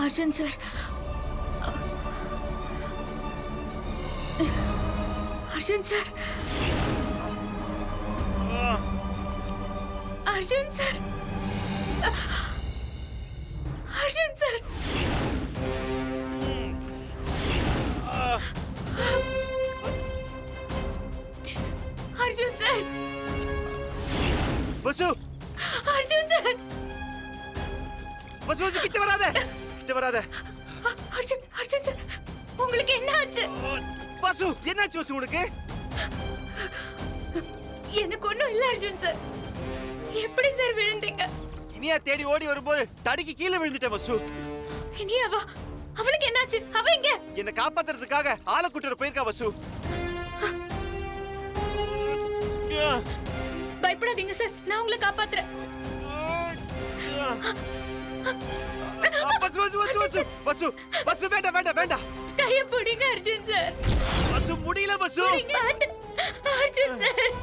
Arjun sir, Arjun sir, Arjun sir, Arjun sir, Arjun sir, Vasu, Arjun sir, Vasu, கிட்ட வராத, கிட்ட வராத. அர்ஜுன், அர்ஜுன் சார், உங்களுக்கு என்ன ஆச்சு? வசு, என்னாச்சு வசு உனக்கு? எனக்கு ஒண்ணும் இல்ல அர்ஜுன் சார். எப்படி சார் விழுந்தீங்க? இனியா தேடி ஓடி வரும்போது தடுக்கி கீழே விழுந்துட்டேன் வசு. இனியாவா? அவளுக்கு என்னாச்சு? அவ எங்க? என்ன காப்பாத்துறதுக்காக ஆளை கூட்டிட்டு போயிருக்கா வசு. பயப்படாதீங்க சார், நான் உங்களை காப்பாத்துறேன். வசு, வசு, வசு, வசு, வசு, வசு, வேண்டாம், வேண்டாம், வேண்டாம். கையை பிடிங்க அர்ஜுன் சார். வசு, முடியல வசு. அர்ஜுன் சார்,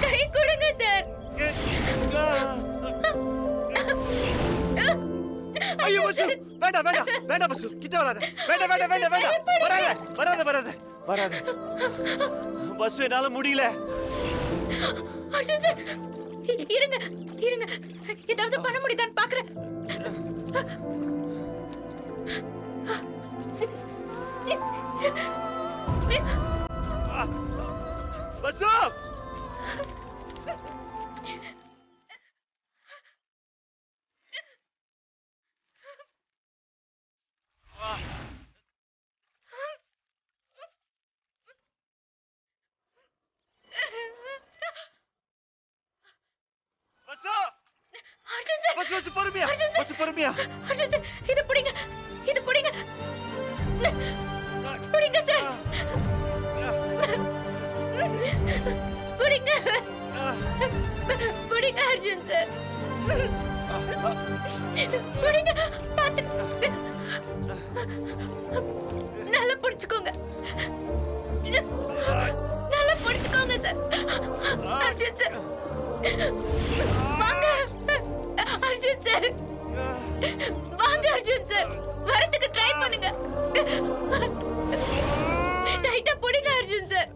கை கொடுங்க சார். ஐயோ வசு, வேண்டாம், வேண்டாம், வேண்டாம் வசு, கிட்ட வராத, வேண்டாம், வேண்டாம், வேண்டாம், வேண்டாம், வராத, வராத, வராத, வராத. வசு, என்னால முடியல. அர்ஜுன் சார், இருங்க, இருங்க, ஏதாவது பண்ண முடியுதான்னு பாக்குறேன். வசு, அர்ஜுன் சார், வசு, வசு, பொறுமையா, வசு, பொறுமையா. அர்ஜுன் சார், இது பிடிங்க, இது பிடிங்க, பிடிங்க சார், பிடிங்க, பிடிங்க அர்ஜுன் சார், பிடிங்க, பாத்து, நல்லா பிடிச்சுக்கோங்க, நல்லா பிடிச்சுக்கோங்க சார். அர்ஜுன் சார், வாங்க அர்ஜுன் சார், வாங்க அர்ஜுன் சார், வரதுக்கு ட்ரை பண்ணுங்க, டைட்டா பிடிங்க அர்ஜுன் சார்.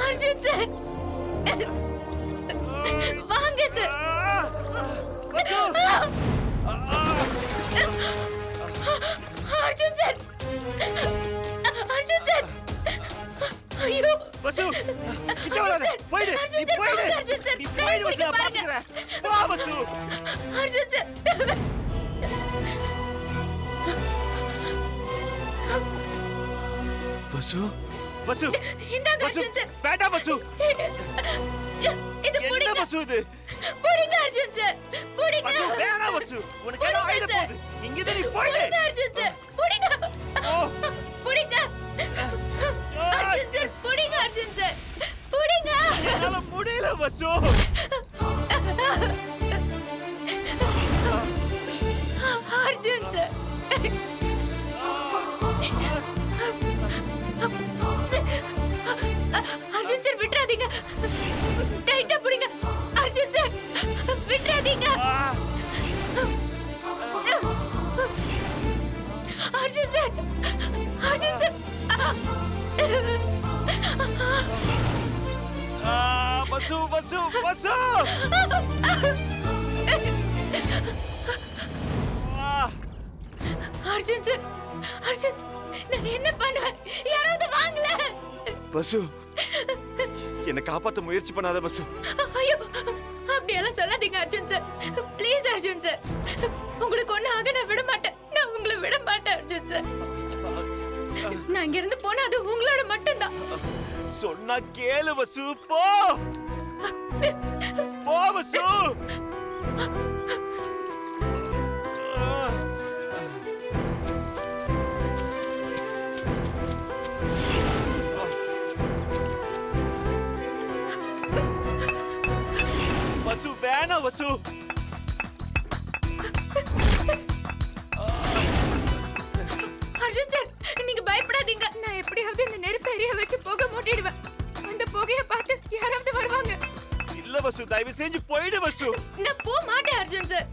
அர்ஜுன் சார், வாங்க sir. Arjun sir, Arjun sir, ஐயோ வசு, கிட்ட வராத, போயிடு, நீ போயிடு, நீ போயிடு வசு, நான் பாத்துக்கிறேன். வா வசு. அர்ஜுன் சார், வசு, வசு, இந்தாங்க வசு, அர்ஜுன் சார், வேண்டாம் வசு. இது என்ன பிடிங்க, வசு இது? பிடிங்க அர்ஜுன் சார், பிடிங்க, வசு, வேணாம் வசு, உனக்கு என்ன ஆயிட போகுது? இங்கதான் நீ போயிடு. பிடிங்க அர்ஜுன் சார், பிடிங்க, ஓ, பிடிங்க, அர்ஜுன் சார், பிடிங்க அர்ஜுன் சார், பிடிங்க. என்னால முடியல வசு. அர்ஜுன் சார், அர்ஜுன் சார், விட்டுறாதீங்க, டைட்டா பிடிங்க அர்ஜுன் சார், விட்டுறாதீங்க அர்ஜுன் சார், அர்ஜுன் சார். வசு, வசு, வசு. அர்ஜுன் சார், அர்ஜுன் சார், நான் என்ன பண்ணுவேன்? யாராவது வாங்கல. வசு, என்ன காப்பாத்த முயற்சி பண்ணாத வசு. ஐயோ, அப்படியெல்லாம் சொல்லாதீங்க Arjun sir, please Arjun sir, உங்களுக்கு ஒண்ணு ஆக நான் விட மாட்டேன், நான் உங்களை விட மாட்டேன் அர்ஜுன் சார். நான் இங்க இருந்து போனா அது உங்களோட மட்டும்தான். சொன்னா கேளு வசு, போ போ வசு. வசு, வேணாம் வசு. அர்ஜுன் சார், நீங்க பயப்படாதீங்க, நான் எப்படியாவது எப்படியாவது இந்த நெருப்பு எரிய வச்சு புகை மூட்டிடுவேன். அந்த புகைய பார்த்து யாராவது வருவாங்க. இல்ல வசு, தயவு செஞ்சு போயிடு வசு. நான் போக மாட்டேன் அர்ஜுன் சார்.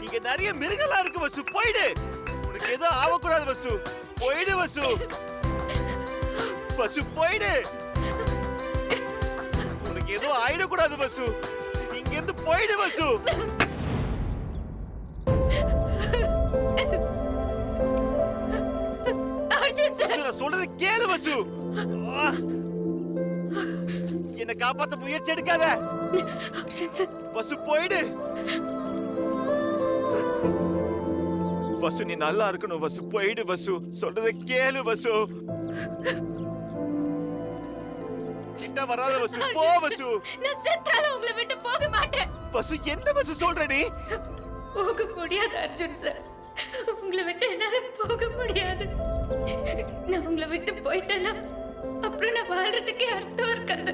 இங்க நிறைய மிருகங்களா இருக்கு வசு, போயிடு. உனக்கு எதுவும் ஆகக்கூடாது வசு, போயிடு வசு. வசு போயிடு. உனக்கு எதுவும் ஆயிடக்கூடாது வசு, இங்க இருந்து போயிடு வசு. அர்ஜுன் சார், வசு, நான் சொல்றது கேளு வசு. என்ன காப்பாத்த முயற்சி எடுக்காத அர்ஜுன் சார். வசு, போயிடு. வசு, நீ நல்லா இருக்கணும் வசு, போயிடு வசு. சொல்றத கேளு வசு. கிட்ட வராத வசு, போ வசு. நான் செத்தாலும் உங்களை விட்டு போக மாட்டேன். வசு, என்ன வசு சொல்ற நீ? போக முடியாது அர்ஜுன் சார், உங்களை விட்டு என்னால போக முடியாது. நான் உங்களை விட்டு போயிட்டேன்னா அப்புறம் நான் வாழ்றதுக்கே அர்த்தம் இருக்காது.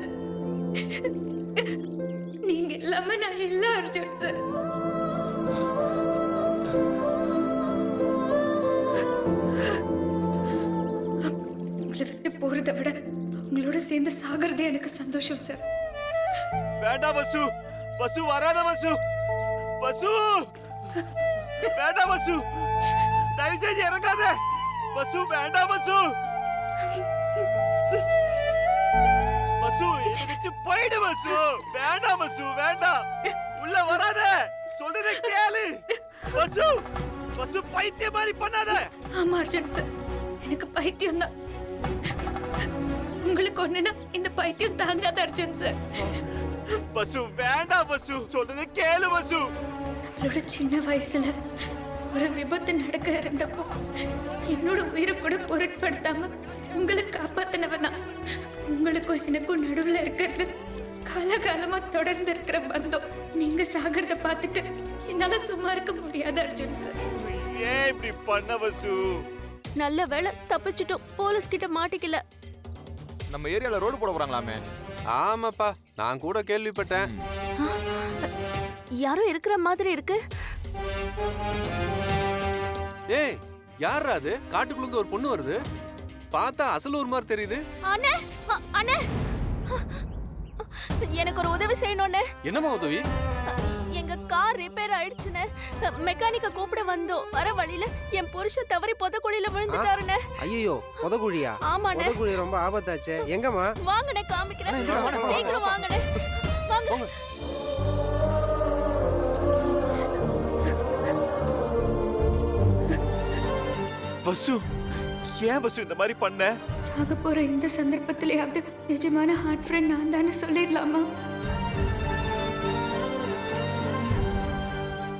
நீங்க இல்லாம நான் இல்ல அர்ஜுன் சார். உங்களை விட்டு போறதை விட உங்களோட சேர்ந்து சாகிறது எனக்கு சந்தோஷம் சார். வேண்டாம் வசு, வசு வராத வசு. வசு, வேண்டாம் வசு, தயவு செஞ்சு இறங்காத வசு. வேண்டாம் வசு. வசு, என்னை விட்டு போயிடு வசு. வேண்டாம் வசு, வேண்டாம். உள்ள வராத, சொல்றத கேளு வசு. வசு, பைத்தியம் மாதிரி பண்ணாத. ஆமா அர்ஜுன் சார், எனக்கு பைத்தியம் தான். உங்களுக்கு ஒண்ணுனா இந்த பைத்தியம் தாங்காத அர்ஜுன் சார். வசு, வேண்டாம் வசு, சொல்றத கேளு வசு. நம்மளோட சின்ன வயசுல ஒரு விபத்து நடக்க இருந்தப்போ என்னோட உயிரை கூட பொருட்படுத்தாம உங்களை காப்பாத்தினவனா. உங்களுக்கும் எனக்கும் நடுவுல இருக்கிறது காலகாலமா தொடர்ந்து இருக்கிற பந்தம். நீங்க சாகிறத பார்த்துட்டு என்னால சும்மா இருக்க முடியாது அர்ஜுன் சார். ஏன் இப்படி பண்ண வசு? நல்ல வேளை தப்பிச்சிட்டோம், போலீஸ் கிட்ட மாட்டிக்கல. நம்ம ஏரியால ரோடு போட போறாங்களாமே. ஆமாப்பா, நான் கூட கேள்விப்பட்டேன். யாரோ இருக்கிற மாதிரி இருக்கு. ஏய், யாரா அது? காட்டுக்குள்ள இருந்து ஒரு பொண்ணு வருது. பார்த்தா அசலூர் மாதிரி தெரியுது. அண்ணே, அண்ணே, எனக்கு ஒரு உதவி செய்யணும்னு. என்னம்மா உதவி? எங்க கார் ரிப்பேர் ஆயிடுச்சுன்னு மெக்கானிக்க கூப்பிட வந்தோம். வர வழியில என் புருஷன் தவறி பொதக்குழியில விழுந்துட்டாருன்னு. ஐயோ, பொதகுழியா? ஆமாண்ணே. பொதகுழி ரொம்ப ஆபத்தாச்சே. எங்கம்மா? வாங்கண்ணே, காமிக்கிறேன். சீக்கிரம் வாங்கண்ணே, வாங்க. வசு, ஏன் வசு இந்த மாதிரி பண்ண? சாக போற இந்த சந்தர்ப்பத்திலேயாவது நிஜமான ஹார்ட் ஃப்ரெண்ட் நான் தானே சொல்லிடலாமா?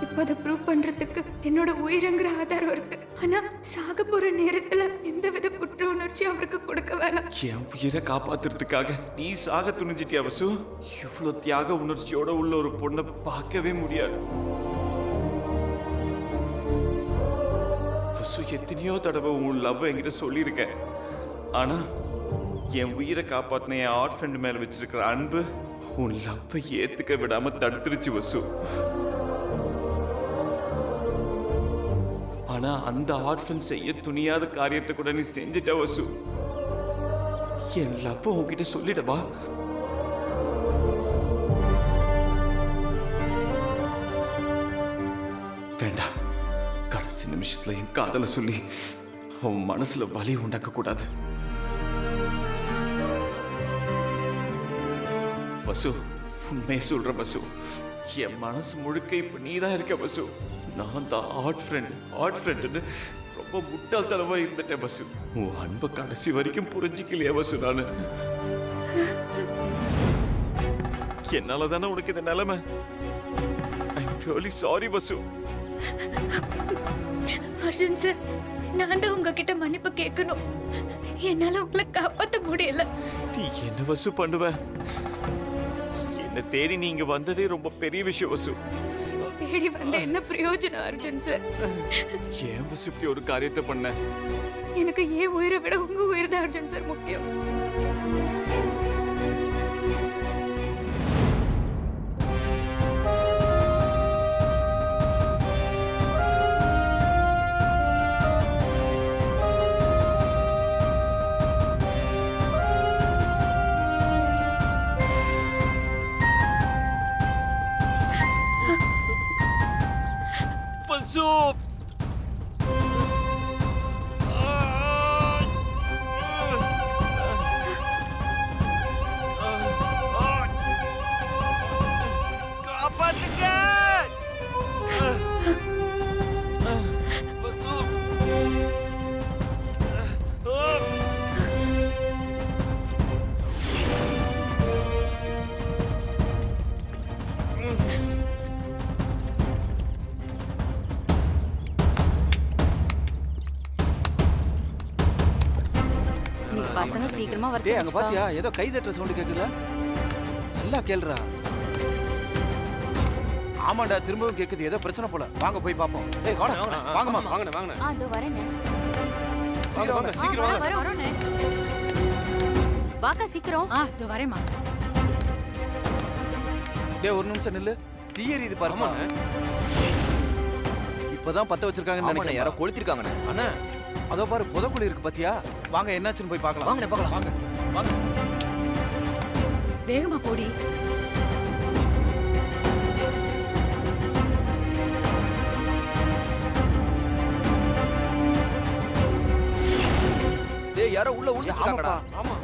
இப்போ அதை ப்ரூவ் பண்றதுக்கு என்னோட உயிரங்கிற ஆதாரம் இருக்கு. ஆனா சாக போற நேரத்துல எந்தவித குற்ற உணர்ச்சி அவருக்கு கொடுக்க வேணாம். என் உயிரை காப்பாத்துறதுக்காக நீ சாக துணிஞ்சிட்டியா வசு? இவ்வளவு தியாக உணர்ச்சியோட உள்ள ஒரு பொண்ணை பார்க்கவே முடியாது வசு. எத்தனையோ தடவை உன் லவ் என்கிட்ட சொல்லியிருக்கேன். ஆனா என் உயிரை காப்பாத்தின என் ஆர்ட் ஃப்ரெண்ட் மேல வச்சிருக்கிற அன்பு உன் லவ்வை ஏத்துக்க விடாம தடுத்துருச்சு வசு. ஆனா அந்த ஆர்ட் ஃப்ரெண்ட் செய்ய துணியாத காரியத்தை கூட நீ செஞ்சிட்ட வசு. என் லவ் உன்கிட்ட சொல்லிடவா? வேண்டாம், கடைசி நிமிஷத்துல என் காதலை சொல்லி அவன் மனசுல வலி உண்டாக்க கூடாது வசு. உண்மையை சொல்ற வசு, என் மனசு முழுக்க இப்ப நீதான் இருக்க வசு. நான் தான் ஆர்ட் ஃப்ரெண்டுன்னு ரொம்ப முட்டாள்தனமா இருந்துட்டேன் வசு. உன் அன்பை கடைசி வரைக்கும் புரிஞ்சிக்கலையா வசு? நானு என்னால தானே உனக்கு இந்த நிலைமை. I'm really sorry Vasu. Arjun sir, நான் தான் உங்ககிட்ட மன்னிப்பு கேட்கணும். என்னால உங்களை காப்பாற்ற முடியல. நீ என்ன வசு பண்ணுவ? என்ன தேடி நீங்க வந்ததே ரொம்ப பெரிய விஷயம் வசு. தேடி வந்த என்ன பிரயோஜனம் அர்ஜுன் சார்? ஏன் வசு இப்படி ஒரு காரியத்தை பண்ண? எனக்கு ஏன் உயிரை விட உங்க உயிர் தான் அர்ஜுன் சார் முக்கியம். பசு காப்பாத்துங்க பசு இன்னைக்கு பசங்க சீக்கிரமா வர டேய் அங்க சொல்லுப்பா. பாத்தியா ஏதோ கை தட்டுற சவுண்ட் கேக்குதுல நல்லா கேளுடா ஆமாடா திரும்பவும் கேக்குது ஏதோ பிரச்சனை போல வாங்க போய் பாப்போம் டேய் வாடா வாங்கம்மா வாங்கண்ணே வாங்கண்ணே இதோ வரேனே. வாங்க வாங்க சீக்கிரம் வாங்க வரோனே. வாக்கா சீக்கிரம். இதோ வரேம்மா. டேய் ஒரு நிமிஷம் நில்லு தீ எரியுது பாருமா இப்பதான் பத்த வச்சிருக்காங்கன்னு ஆமாண்ணே, யாரோ நினைக்கிறேன் கொளுத்திருக்காங்கண்ணே. அண்ணா அதோ பாரு புதக்குழி இருக்கு பாத்தியா வாங்க என்னாச்சுன்னு போய் பார்க்கலாம் வாங்கண்ணே, பார்க்கலாம். வாங்க வாங்க வேகமா போடி. டேய் யாரோ உள்ள ஆமாப்பா உள்ள ஆமா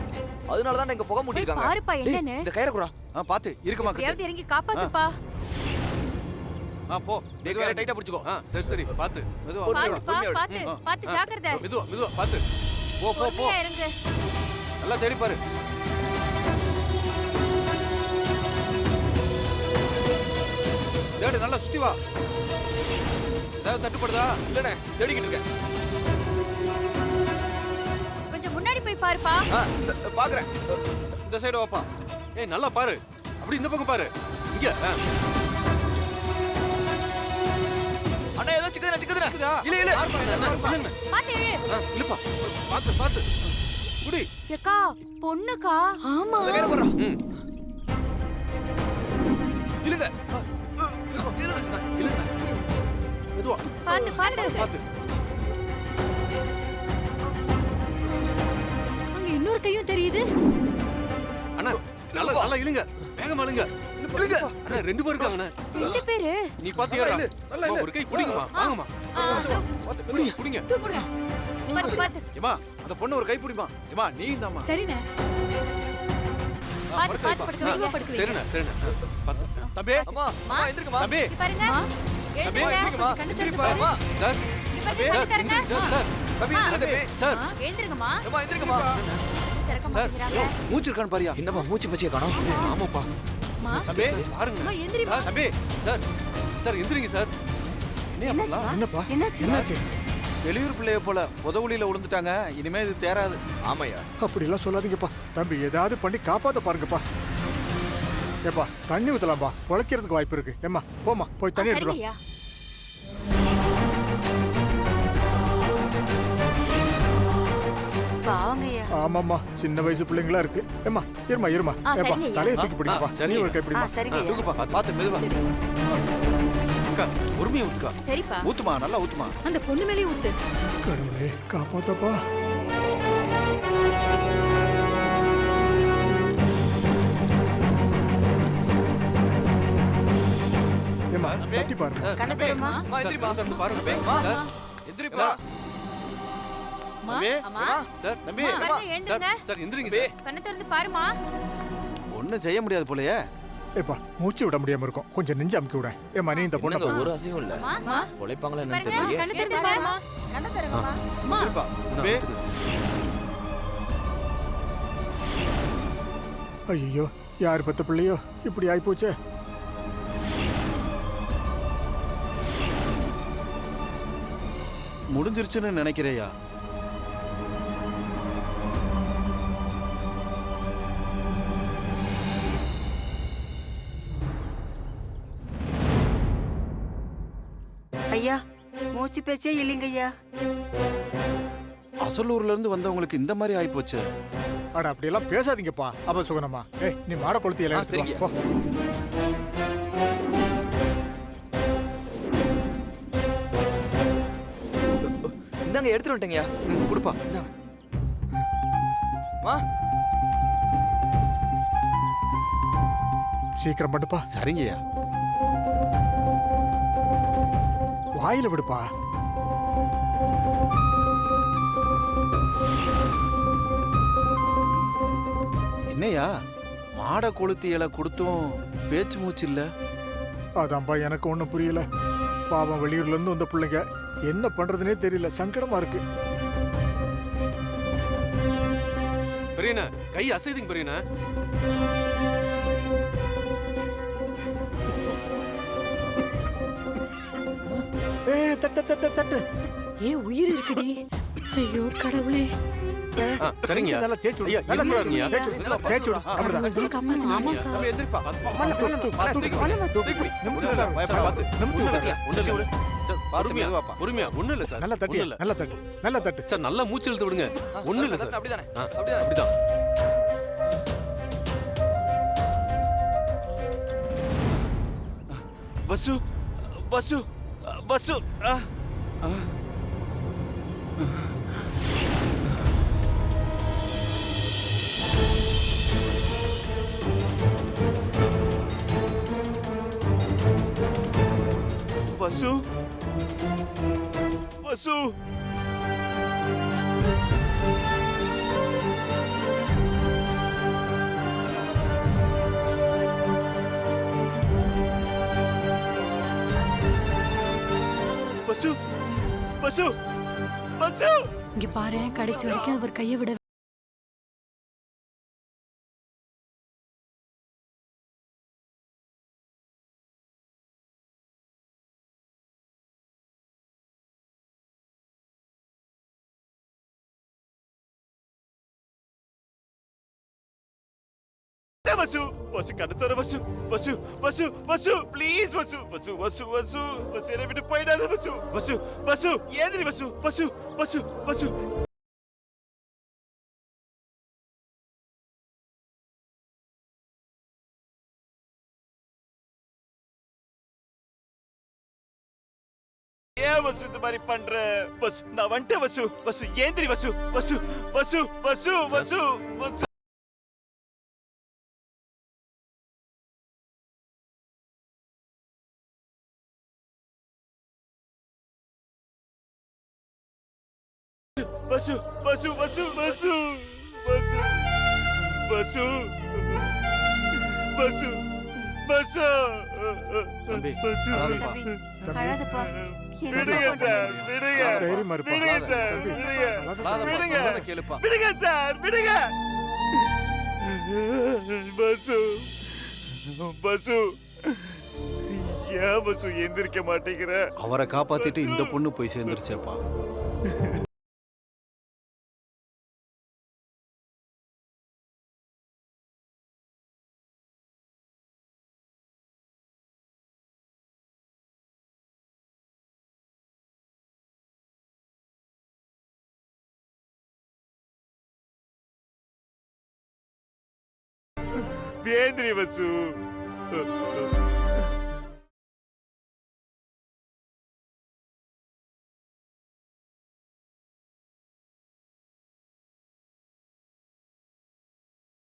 அதனால தான் இங்க புகை போய் மூட்டிருக்காங்க. பாருப்பா என்னன்னு. இந்த கயிறை குறா. பாத்து இருக்குமா எப்படியாவது இறங்கி காப்பாத்துப்பா. போ டேய் கயிறை டைட்டா பிடிச்சுக்கோ. சரி சரி பாத்து மெதுவா பாத்துப்பா பொறுமையா விடு. பாத்து பாத்து ஜாக்கிரதை. மெதுவா மெதுவா பாத்து போ போ போ பொறுமையா இறங்கு. நல்லா தேடி பாரு தேடு நல்லா சுத்தி வா ஏதாவது தட்டுப்படுதா இல்லண்ணே, தேடிக்கிட்டு இருக்கேன். கொஞ்சம் முன்னாடி போய் பாருப்பா. பாக்குறேன். இந்த சைடு வாப்பா ஏய் நல்லா பாரு அப்படி இந்த பக்கம் பாரு இங்க அண்ணா ஏதோ சிக்குதுண்ணே, சிக்குதுண்ணே. இருக்குதா? இல்ல இல்ல. இல்லைங்க பாத்து இழு. இல்லப்பா பாத்து பாத்து குடி ஏக்கா பொண்ணுக்கா. ஆமா. இந்த கயிறை குறா. ம் இழுங்க. இல்லைங்க மெதுவா பாத்து பாத்து. பாத்து அங்க இன்னொரு கையும் தெரியுது. அண்ணா நல்லா நல்லா இழுங்க வேகமா இழுங்க இழுங்க. அண்ணா ரெண்டு பேர் இருக்காங்கண்ணா ரெண்டு பேரு. நீ பாத்தியா நல்லா இழு, நல்லா இழு. ஒரு கை பிடிங்கம்மா வாங்கம்மா அதோ புடிங்க புடிங்க தூக்குங்க. பாத்து பாத்து. ஏமா அந்த பொண்ணு ஒரு கை பிடிமா ஏமா நீ இந்தாம்மா சரிண்ணே. பாத்து பாத்து படுக்க வைங்க படுக்க வைங்க. சரிண்ணா சரிண்ணா பாத்து தம்பி அம்மா அம்மா எந்திருக்குமா. தம்பி இங்க பாருங்க. தம்பி, எழுந்திருங்க. எந்திரிங்கம்மா. கண்ணு திறந்து எந்திரிப்பா. பாருங்க. சார் இங்க தம்பி பாருங்க, சார் கண்ணு திறங்க. எந்திரி, சார் தம்பி இல்ல தம்பி. சார் எழுந்திருங்கம்மா. அம்மா எந்திருக்குமா. திறக்க சார் மாட்டேங்கிறாங்க. மூச்சு இருக்கான்னு பாரியா என்னம்மா மூச்சு பச்சியை காணோம். ஆமாப்பா அம்மா. தம்பி பாருங்க அம்மா எந்திரிம்மா. சார் தம்பி சார் சார் எந்திரிங்க சார் என்னப்பா என்னாச்சு வெளியூர் பிள்ளைய போல புதவுளியில விழுந்துட்டாங்க இனிமே இது தேராது ஆமாய்யா. அப்படிலாம் சொல்லாதீங்கப்பா தம்பி ஏதாவது பண்ணி காப்பாத்த பாருங்கப்பா ஏப்பா தண்ணி ஊத்தலாம்பா உழைக்கிறதுக்கு வாய்ப்பு இருக்கு ஏம்மா போமா போய் தண்ணி எடுத்துரும் சரிங்கய்யா. ஆமாம்மா சின்ன வயசு பிள்ளைங்களா இருக்கு ஏம்மா இருமா இருமா ஆ, ஏப்பா சரிங்கய்யா. தலையை தூக்கி பிடிங்கப்பா சரி. நீ ஒரு கை பிடிமா தூக்குப்பா பாத்து மெதுவா அக்கா பொறுமையா ஊத்துக்கா சரிப்பா. ஊத்துமா நல்லா ஊத்துமா அந்த பொண்ணு மேலே ஊத்து. கடவுளே காப்பாத்தப்பா ஏம்மா தட்டி பாருங்க சார் கண்ணு திறம்மா. அம்மா எந்திரிமா. சார், திறந்து பாருங்க சார் எந்திரிப்பா அம்மா தம்பி. அம்மா. சார் தம்பி அம்மா, பாருங்க, எழுந்திருங்க. சார் எந்திரிங்க சார் கண்ணு திறந்து பாருமா. ஒண்ணும் செய்ய முடியாது போலயே ஏப்பா மூச்சு விட முடியாம இருக்கும் கொஞ்சம் நெஞ்சு அமுக்கி விட ஏம்மா நீ இந்த பொண்ணை என்னங்க ஒரு அசையும் இல்ல. அம்மா உழைப்பாங்களா என்னன்னு பாருங்க தெரியலையே. கண்ணு திறந்து பாருமா. அம்மா எந்திரிப்பா தம்பி ஐயோ யார் பெத்த பிள்ளையோ இப்படி ஆயிப்போச்சே முடிஞ்சிருச்சுன்னு நினைக்கிறையா ஐயா மூச்சு பேச்சே இல்லைங்க ஐயா. அசலூர்ல இருந்து வந்தவங்களுக்கு இந்த மாதிரி ஆயிப்போச்சு அட அப்படியெல்லாம் பேசாதீங்கப்பா அப்ப சுகனம்மா ஏய் நீ மாட கொளுத்தி எல்லாம் எடுத்துட்டு வா. போ இந்தாங்க எடுத்துட்டு வந்துட்டேங்கய்யா. கொடுப்பா அம்மா சீக்கிரம் பண்ணுப்பா சரிங்கய்யா வாயில விடுப்பா. என்னையா மாடை கொளுத்தி இலை கொடுத்தும் பேச்சு மூச்சு இல்ல. அதான்பா எனக்கு ஒண்ணும் புரியல. பாவம் வெளியூர்ல இருந்து வந்த பிள்ளைங்க என்ன பண்றதுனே தெரியல, சங்கடமா இருக்கு. பெரியண்ணா கை அசைதுங்க பெரியண்ணா. தட்டு தட்டு தட்டு. ஏன் உயிர் இருக்குடி? ஐயோ கடவுளே. சரிங்க நல்லா தேய்ச்சு விடு. ஐயா, நல்லா இருங்க. தேய்ச்சு விடு. தேய்ச்சு விடு. அப்படிதான். காப்பாத்து. ஆமாக்கா. தம்பி எந்திரிப்பா. நிமிர்ந்து உட்காரு. நிமிர்ந்து உட்காரு. பொறுமையா பொறுமையா ஒண்ணும் இல்ல சார். நல்லா தட்டி, ஒண்ணும் இல்ல. நல்லா தட்டு, நல்லா தட்டு. சார் நல்லா மூச்சு இழுத்து விடுங்க. ஒண்ணும் இல்ல சார். அப்படிதானே? அப்படிதான். வசு வசு வசு வசு வசு வசு வசு வசு இங்க பாரு, கடைசி வரைக்கும் அவர் கையை விட வசு வசு கடுத்தர வசு வசு வசு வசு ப்ளீஸ் வசு வசு வசு வசு வசு என்னை விட்டு போயிடாத வசு வசு வசு ஏந்திரி வசு வசு வசு வசு ஏன் வசு இந்த மாதிரி பண்ற வசு நான் வந்துட்டேன் வசு வசு ஏந்திரி வசு வசு வசு வசு வசு வசு வசு வசு வசு வசு வசு வசு வசு வசு தம்பி, வசு அழாதப்பா. தம்பி அழாதப்பா. விடுங்க சார் விடுங்க தைரியமா இருப்பா. விடுங்க சார் தம்பி, விடுங்க அழாதப்பா, விடுங்க சொல்றத கேளுப்பா. விடுங்க சார் விடுங்க பசு பசு ஏன் பசு எந்திரிக்க மாட்டேங்கிற அவரை காப்பாத்திட்டு இந்த பொண்ணு போய் சேர்ந்துருச்சேப்பா. வேந்திரி வசு